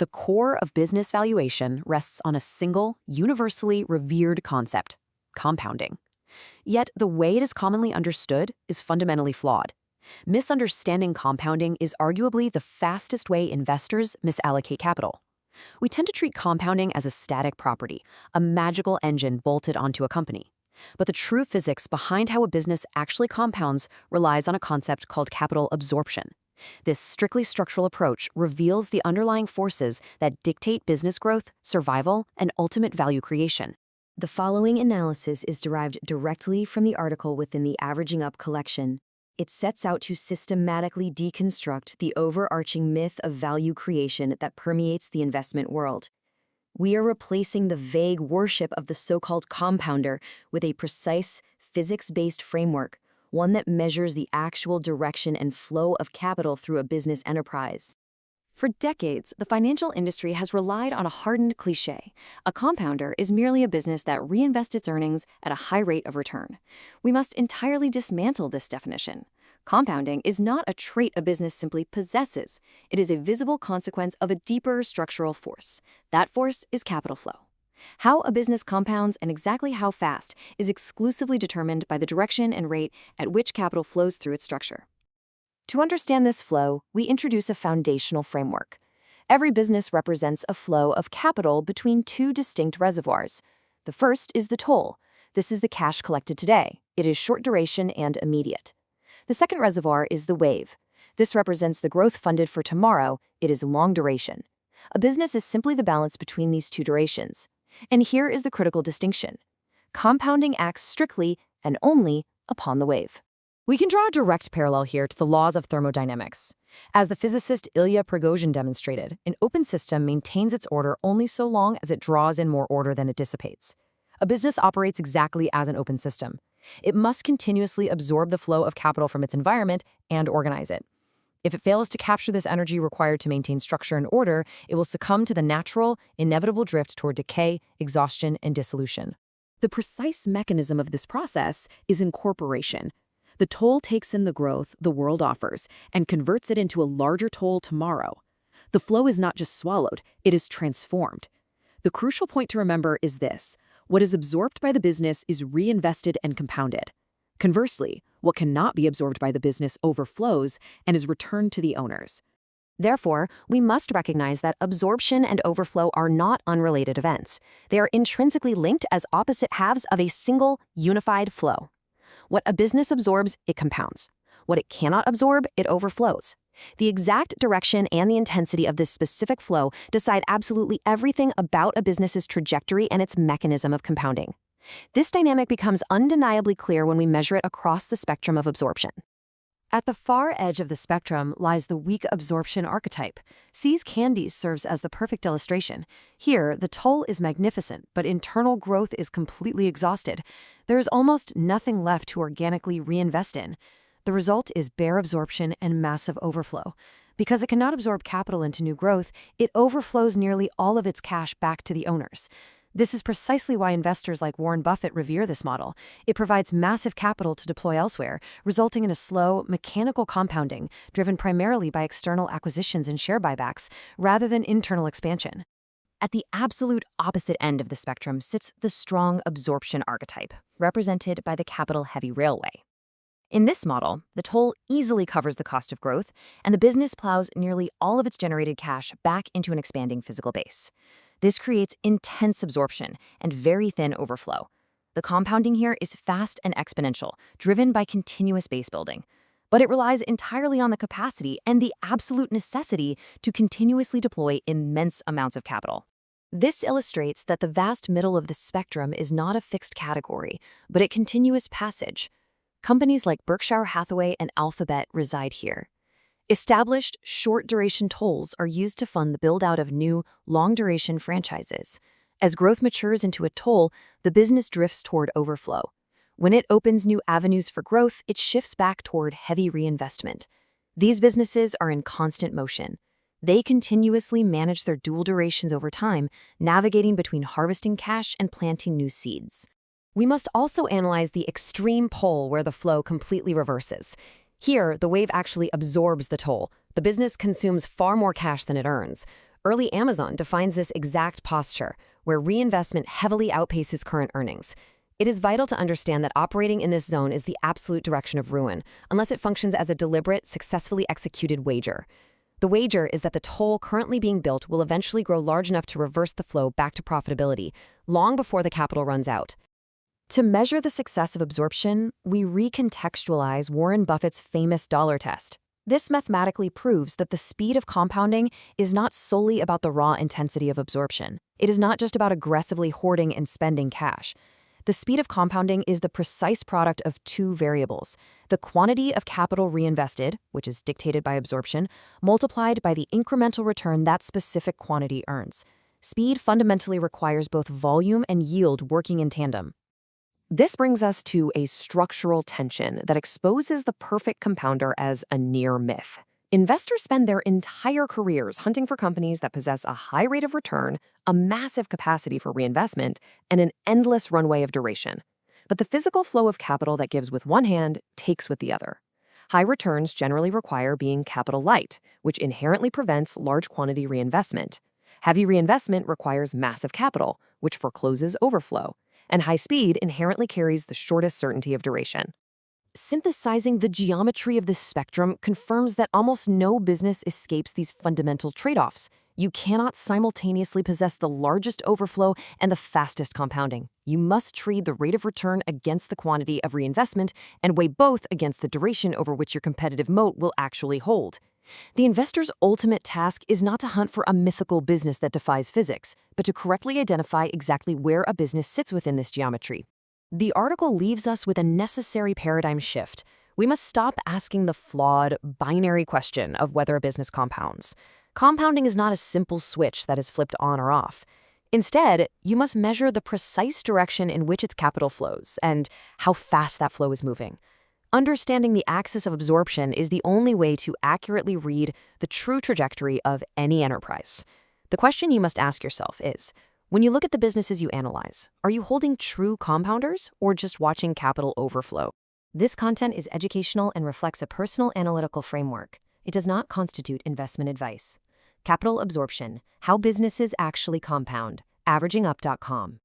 The core of business valuation rests on a single, universally revered concept: compounding. Yet, the way it is commonly understood is fundamentally flawed. Misunderstanding compounding is arguably the fastest way investors misallocate capital. We tend to treat compounding as a static property, a magical engine bolted onto a company. But the true physics behind how a business actually compounds relies on a concept called capital absorption. This strictly structural approach reveals the underlying forces that dictate business growth, survival, and ultimate value creation. The following analysis is derived directly from the article within the Averaging Up collection. It sets out to systematically deconstruct the overarching myth of value creation that permeates the investment world. We are replacing the vague worship of the so-called compounder with a precise, physics-based framework, one that measures the actual direction and flow of capital through a business enterprise. For decades, the financial industry has relied on a hardened cliché. A compounder is merely a business that reinvests its earnings at a high rate of return. We must entirely dismantle this definition. Compounding is not a trait a business simply possesses. It is a visible consequence of a deeper structural force. That force is capital flow. How a business compounds and exactly how fast is exclusively determined by the direction and rate at which capital flows through its structure. To understand this flow, we introduce a foundational framework. Every business represents a flow of capital between two distinct reservoirs. The first is the toll. This is the cash collected today. It is short duration and immediate. The second reservoir is the wave. This represents the growth funded for tomorrow. It is long duration. A business is simply the balance between these two durations. And here is the critical distinction. Compounding acts strictly and only upon the wave. We can draw a direct parallel here to the laws of thermodynamics. As the physicist Ilya Prigogine demonstrated, an open system maintains its order only so long as it draws in more order than it dissipates. A business operates exactly as an open system. It must continuously absorb the flow of capital from its environment and organize it. If it fails to capture this energy required to maintain structure and order, it will succumb to the natural, inevitable drift toward decay, exhaustion, and dissolution. The precise mechanism of this process is incorporation. The toll takes in the growth the world offers and converts it into a larger toll tomorrow. The flow is not just swallowed, it is transformed. The crucial point to remember is this: what is absorbed by the business is reinvested and compounded. Conversely, what cannot be absorbed by the business overflows and is returned to the owners. Therefore, we must recognize that absorption and overflow are not unrelated events. They are intrinsically linked as opposite halves of a single, unified flow. What a business absorbs, it compounds. What it cannot absorb, it overflows. The exact direction and the intensity of this specific flow decide absolutely everything about a business's trajectory and its mechanism of compounding. This dynamic becomes undeniably clear when we measure it across the spectrum of absorption. At the far edge of the spectrum lies the weak absorption archetype. See's Candies serves as the perfect illustration. Here, the toll is magnificent, but internal growth is completely exhausted. There is almost nothing left to organically reinvest in. The result is bare absorption and massive overflow. Because it cannot absorb capital into new growth, it overflows nearly all of its cash back to the owners. This is precisely why investors like Warren Buffett revere this model. It provides massive capital to deploy elsewhere, resulting in a slow, mechanical compounding driven primarily by external acquisitions and share buybacks, rather than internal expansion. At the absolute opposite end of the spectrum sits the strong absorption archetype, represented by the capital-heavy railway. In this model, the toll easily covers the cost of growth, and the business plows nearly all of its generated cash back into an expanding physical base. This creates intense absorption and very thin overflow. The compounding here is fast and exponential, driven by continuous base building. But it relies entirely on the capacity and the absolute necessity to continuously deploy immense amounts of capital. This illustrates that the vast middle of the spectrum is not a fixed category, but a continuous passage. Companies like Berkshire Hathaway and Alphabet reside here. Established, short-duration tolls are used to fund the build-out of new, long-duration franchises. As growth matures into a toll, the business drifts toward overflow. When it opens new avenues for growth, it shifts back toward heavy reinvestment. These businesses are in constant motion. They continuously manage their dual durations over time, navigating between harvesting cash and planting new seeds. We must also analyze the extreme pole where the flow completely reverses. Here, the wave actually absorbs the toll. The business consumes far more cash than it earns. Early Amazon defines this exact posture, where reinvestment heavily outpaces current earnings. It is vital to understand that operating in this zone is the absolute direction of ruin, unless it functions as a deliberate, successfully executed wager. The wager is that the toll currently being built will eventually grow large enough to reverse the flow back to profitability, long before the capital runs out. To measure the success of absorption, we recontextualize Warren Buffett's famous dollar test. This mathematically proves that the speed of compounding is not solely about the raw intensity of absorption. It is not just about aggressively hoarding and spending cash. The speed of compounding is the precise product of two variables: the quantity of capital reinvested, which is dictated by absorption, multiplied by the incremental return that specific quantity earns. Speed fundamentally requires both volume and yield working in tandem. This brings us to a structural tension that exposes the perfect compounder as a near myth. Investors spend their entire careers hunting for companies that possess a high rate of return, a massive capacity for reinvestment, and an endless runway of duration. But the physical flow of capital that gives with one hand takes with the other. High returns generally require being capital light, which inherently prevents large quantity reinvestment. Heavy reinvestment requires massive capital, which forecloses overflow. And high speed inherently carries the shortest certainty of duration. Synthesizing the geometry of this spectrum confirms that almost no business escapes these fundamental trade-offs. You cannot simultaneously possess the largest overflow and the fastest compounding. You must trade the rate of return against the quantity of reinvestment and weigh both against the duration over which your competitive moat will actually hold. The investor's ultimate task is not to hunt for a mythical business that defies physics, but to correctly identify exactly where a business sits within this geometry. The article leaves us with a necessary paradigm shift. We must stop asking the flawed, binary question of whether a business compounds. Compounding is not a simple switch that is flipped on or off. Instead, you must measure the precise direction in which its capital flows and how fast that flow is moving. Understanding the axis of absorption is the only way to accurately read the true trajectory of any enterprise. The question you must ask yourself is, when you look at the businesses you analyze, are you holding true compounders or just watching capital overflow? This content is educational and reflects a personal analytical framework. It does not constitute investment advice. Capital absorption: how businesses actually compound. AveragingUp.com.